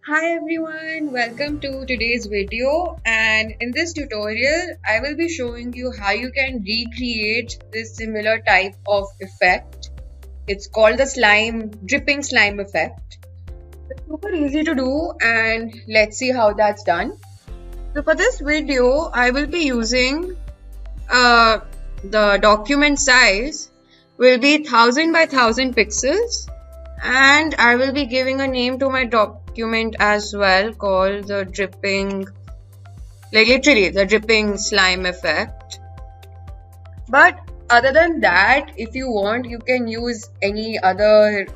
Hi everyone, welcome to today's video, and in this tutorial I will be showing you how you can recreate this similar type of effect. It's called the dripping slime effect. It's super easy to do and let's see how that's done. So for this video I will be using the document size will be 1000 by 1000 pixels, and I will be giving a name to my document as well called the dripping, literally the dripping slime effect. But other than that, if you want, you can use any other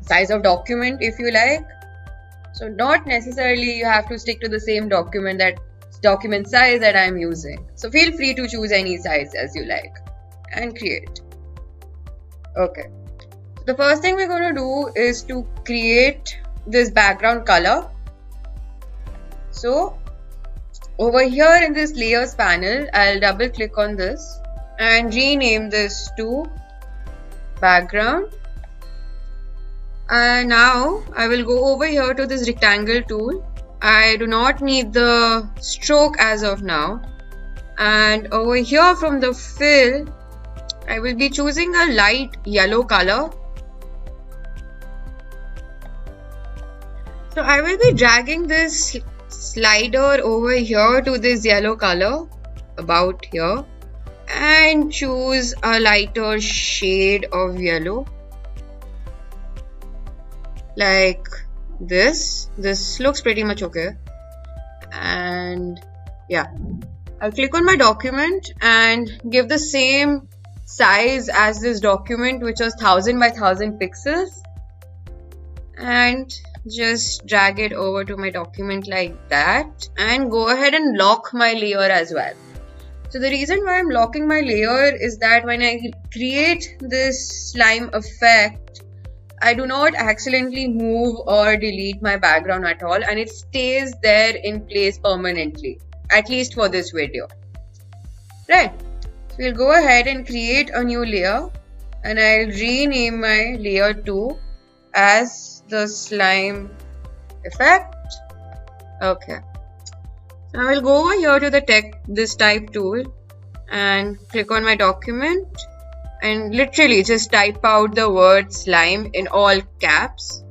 size of document if you like. So not necessarily you have to stick to the same document size that I'm using. So feel free to choose any size as you like and create. Okay. The first thing we're going to do is to create this background color. So over here in this layers panel, I'll double click on this and rename this to background. And now I will go over here to this rectangle tool. I do not need the stroke as of now. And over here from the fill, I will be choosing a light yellow color. So I will be dragging this slider over here to this yellow color about here and choose a lighter shade of yellow like this. This looks pretty much okay. And yeah, I'll click on my document and give the same size as this document, which was 1000 by 1000 pixels, and just drag it over to my document like that and go ahead and lock my layer as well. So the reason why I'm locking my layer is that when I create this slime effect, I do not accidentally move or delete my background at all, and it stays there in place permanently, at least for this video. Right, so we'll go ahead and create a new layer and I'll rename my layer 2 as the slime effect. Okay, so I will go over here to the this type tool and click on my document and literally just type out the word slime in all caps.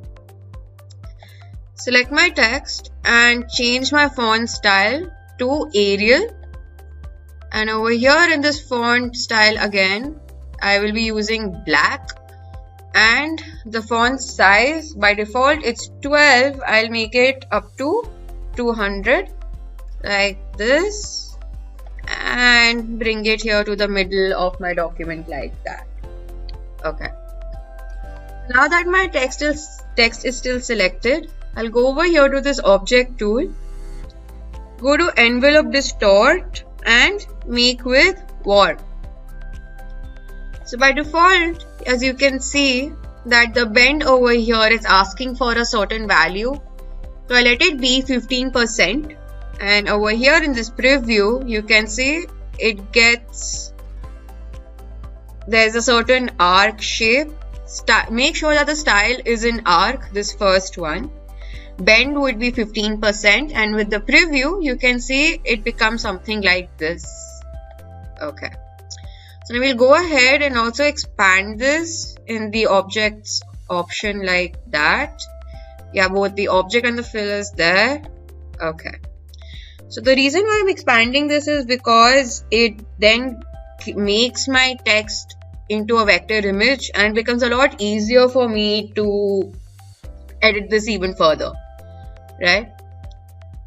Select my text and change my font style to Arial, and over here in this font style again I will be using black. And the font size, by default it's 12. I'll make it up to 200 like this and bring it here to the middle of my document like that. Okay, now that my text is still selected, I'll go over here to this object tool, go to envelope distort and make with warp. So by default, as you can see that the bend over here is asking for a certain value. So I let it be 15%, and over here in this preview you can see there's a certain arc shape. Make sure that the style is in arc, this first one. Bend would be 15%, and with the preview you can see it becomes something like this. Okay. So now we'll go ahead and also expand this in the objects option like that. Yeah, both the object and the fill is there. Okay. So the reason why I'm expanding this is because it then makes my text into a vector image and it becomes a lot easier for me to edit this even further, right?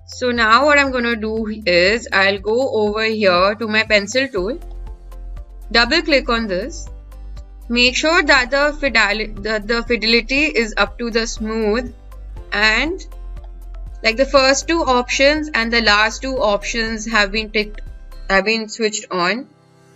So now what I'm going to do is I'll go over here to my pencil tool. Double click on this, make sure that the fidelity is up to the smooth, and like the first two options and the last two options have been switched on,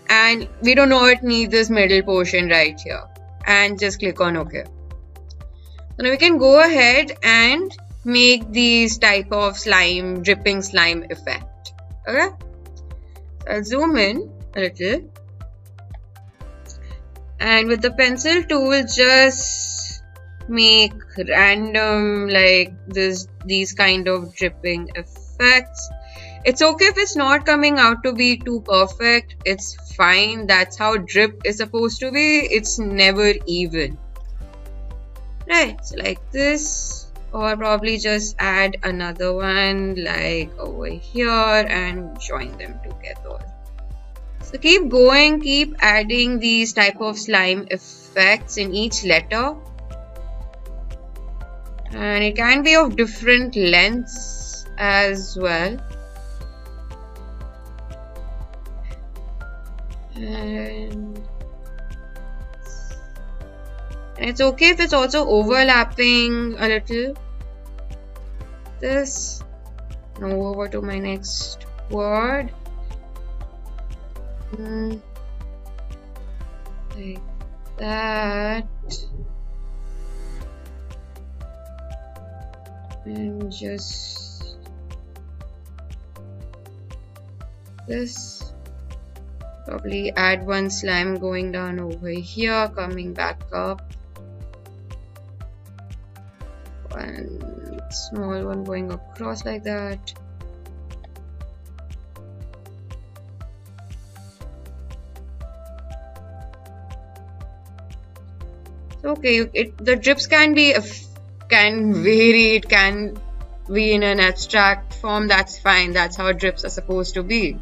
and we do not need this middle portion right here, and just click on OK. So now we can go ahead and make these type of dripping slime effect. Okay, so I'll zoom in a little. And with the pencil tool, just make random like this these kind of dripping effects. It's okay if it's not coming out to be too perfect. It's fine. That's how drip is supposed to be. It's never even. Right, so like this, or probably just add another one like over here and join them together. So keep going, keep adding these type of slime effects in each letter. And it can be of different lengths as well. And it's okay if it's also overlapping a little. This. Now over to my next word. Like that. And just this. Probably add one slime going down over here, coming back up. One small one going across like that. Okay, the drips can vary. It can be in an abstract form. That's fine. That's how drips are supposed to be.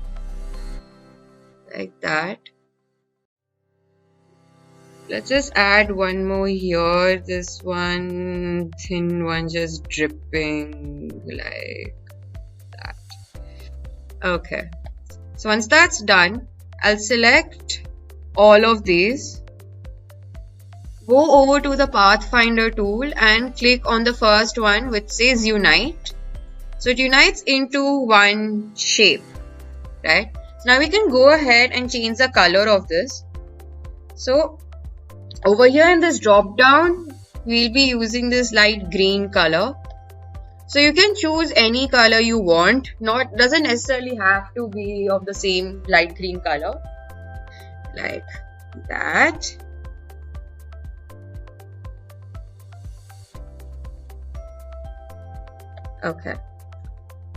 Like that. Let's just add one more here. This one, thin one, just dripping like that. Okay. So once that's done, I'll select all of these. Go over to the Pathfinder tool and click on the first one which says Unite. So it unites into one shape, right? So now we can go ahead and change the color of this. So over here in this drop down, we'll be using this light green color. So you can choose any color you want. Doesn't necessarily have to be of the same light green color. Like that. Okay.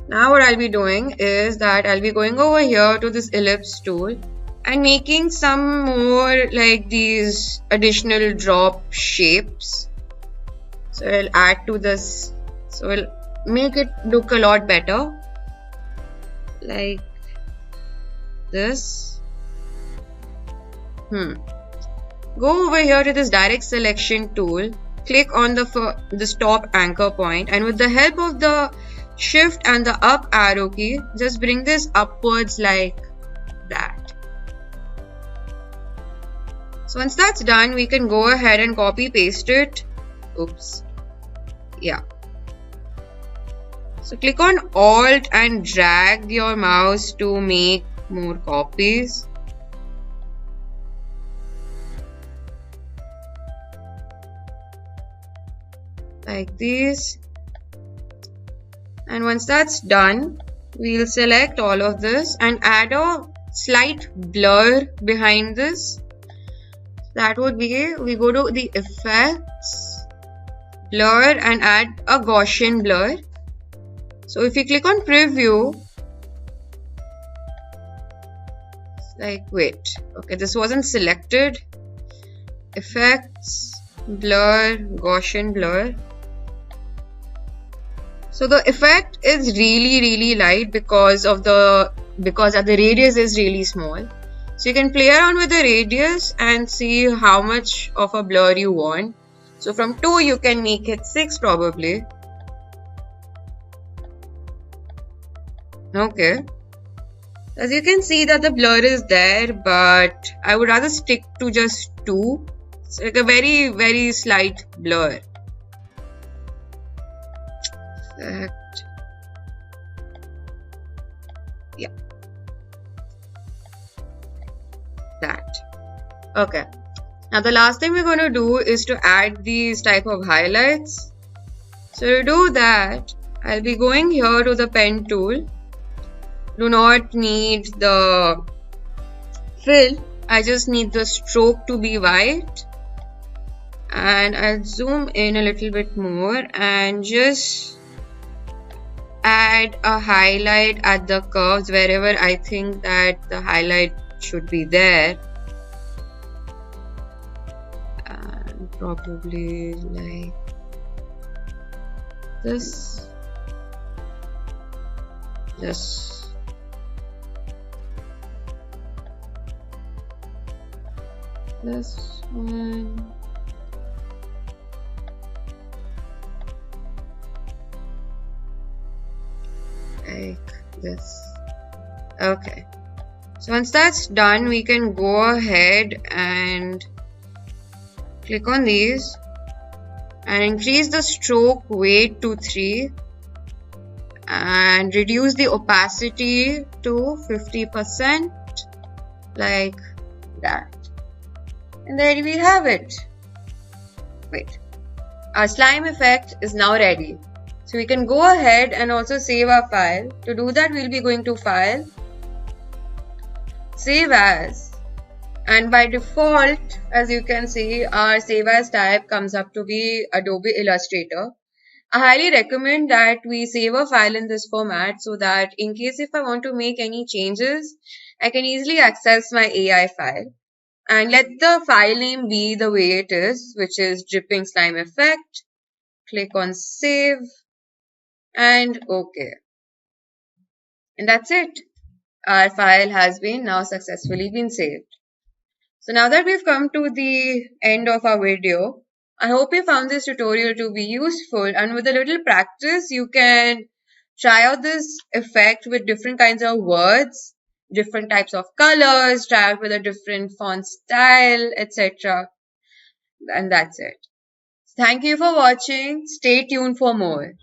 Now what I'll be doing is that I'll be going over here to this ellipse tool and making some more like these additional drop shapes. So I'll add to this. So I'll make it look a lot better. Like this. Go over here to this direct selection tool. Click on the top anchor point, and with the help of the Shift and the up arrow key, just bring this upwards like that. So once that's done, we can go ahead and copy paste it. Oops. Yeah. So click on Alt and drag your mouse to make more copies. Like this. And once that's done, we'll select all of this and add a slight blur behind this. That would be, we go to the effects, blur, and add a Gaussian blur. So if you click on preview, like wait, okay, this wasn't selected. Effects, blur, Gaussian blur. So the effect is really light because the radius is really small. So you can play around with the radius and see how much of a blur you want. So from 2 you can make it 6 probably. Okay. As you can see that the blur is there, but I would rather stick to just 2. It's like a very slight blur. Effect. Yeah. That. Okay. Now the last thing we're going to do is to add these type of highlights. So to do that, I'll be going here to the pen tool. Do not need the fill. I just need the stroke to be white. And I'll zoom in a little bit more and just add a highlight at the curves wherever I think that the highlight should be there. And probably like this. This one. Like this. Okay. So once that's done, we can go ahead and click on these and increase the stroke weight to 3 and reduce the opacity to 50%, like that. And there we have it. Wait, our slime effect is now ready. So we can go ahead and also save our file. To do that, we'll be going to File, Save As, and by default, as you can see, our Save As type comes up to be Adobe Illustrator. I highly recommend that we save a file in this format so that in case if I want to make any changes, I can easily access my AI file. And let the file name be the way it is, which is dripping slime effect. Click on save and OK. And that's it. Our file has been now successfully been saved. So now that we've come to the end of our video, I hope you found this tutorial to be useful, and with a little practice, you can try out this effect with different kinds of words, different types of colors, try out with a different font style, etc. And that's it. Thank you for watching. Stay tuned for more.